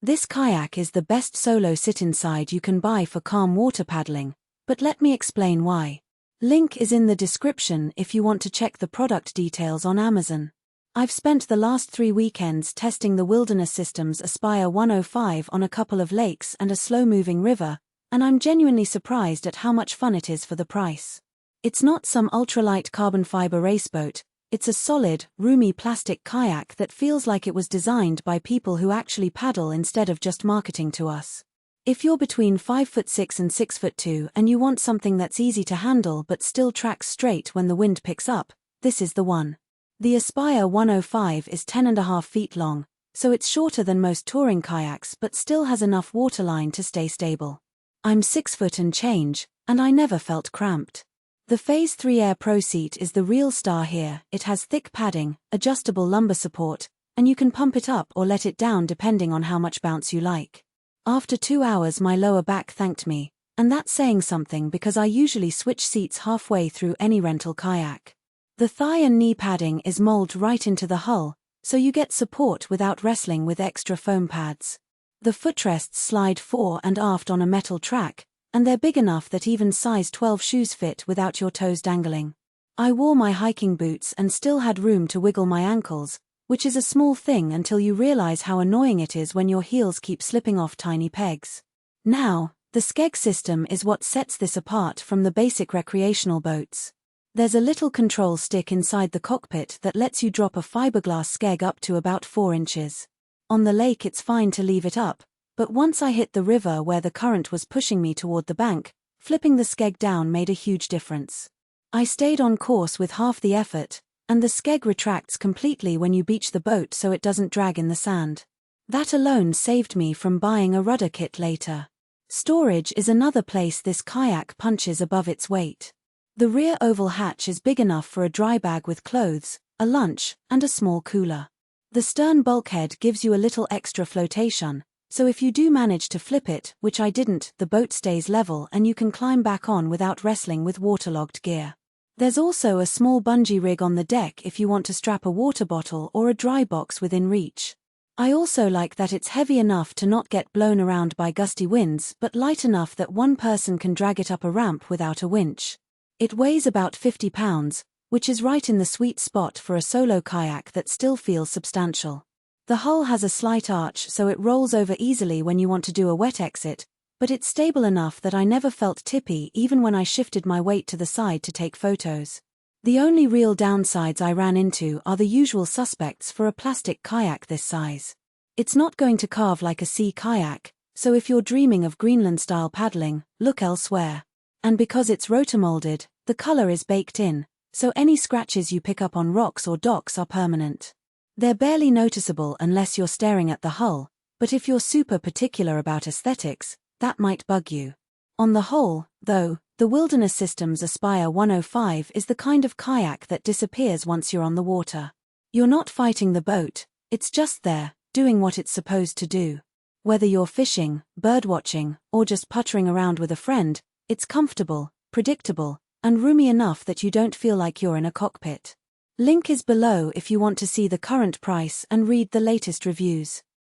This kayak is the best solo sit-inside you can buy for calm water paddling, but let me explain why. Link is in the description if you want to check the product details on Amazon. I've spent the last 3 weekends testing the Wilderness Systems Aspire 105 on a couple of lakes and a slow-moving river, and I'm genuinely surprised at how much fun it is for the price. It's not some ultralight carbon fiber raceboat, it's a solid, roomy plastic kayak that feels like it was designed by people who actually paddle instead of just marketing to us. If you're between 5'6" and 6'2" and you want something that's easy to handle but still tracks straight when the wind picks up, this is the one. The Aspire 105 is 10.5 feet long, so it's shorter than most touring kayaks but still has enough waterline to stay stable. I'm 6 foot and change, and I never felt cramped. The Phase 3 Air Pro seat is the real star here. It has thick padding, adjustable lumbar support, and you can pump it up or let it down depending on how much bounce you like. After 2 hours my lower back thanked me, and that's saying something because I usually switch seats halfway through any rental kayak. The thigh and knee padding is molded right into the hull, so you get support without wrestling with extra foam pads. The footrests slide fore and aft on a metal track, and they're big enough that even size 12 shoes fit without your toes dangling. I wore my hiking boots and still had room to wiggle my ankles, which is a small thing until you realize how annoying it is when your heels keep slipping off tiny pegs. Now, the Skeg system is what sets this apart from the basic recreational boats. There's a little control stick inside the cockpit that lets you drop a fiberglass Skeg up to about 4 inches. On the lake it's fine to leave it up, but once I hit the river where the current was pushing me toward the bank, flipping the Skeg down made a huge difference. I stayed on course with half the effort, and the Skeg retracts completely when you beach the boat so it doesn't drag in the sand. That alone saved me from buying a rudder kit later. Storage is another place this kayak punches above its weight. The rear oval hatch is big enough for a dry bag with clothes, a lunch, and a small cooler. The stern bulkhead gives you a little extra flotation, so if you do manage to flip it, which I didn't, the boat stays level and you can climb back on without wrestling with waterlogged gear. There's also a small bungee rig on the deck if you want to strap a water bottle or a dry box within reach. I also like that it's heavy enough to not get blown around by gusty winds but light enough that one person can drag it up a ramp without a winch. It weighs about 50 pounds, which is right in the sweet spot for a solo kayak that still feels substantial. The hull has a slight arch so it rolls over easily when you want to do a wet exit, but it's stable enough that I never felt tippy even when I shifted my weight to the side to take photos. The only real downsides I ran into are the usual suspects for a plastic kayak this size. It's not going to carve like a sea kayak, so if you're dreaming of Greenland-style paddling, look elsewhere. And because it's rotomolded, the color is baked in, so any scratches you pick up on rocks or docks are permanent. They're barely noticeable unless you're staring at the hull, but if you're super particular about aesthetics, that might bug you. On the whole, though, the Wilderness Systems Aspire 105 is the kind of kayak that disappears once you're on the water. You're not fighting the boat, it's just there, doing what it's supposed to do. Whether you're fishing, birdwatching, or just puttering around with a friend, it's comfortable, predictable, and roomy enough that you don't feel like you're in a cockpit. Link is below if you want to see the current price and read the latest reviews.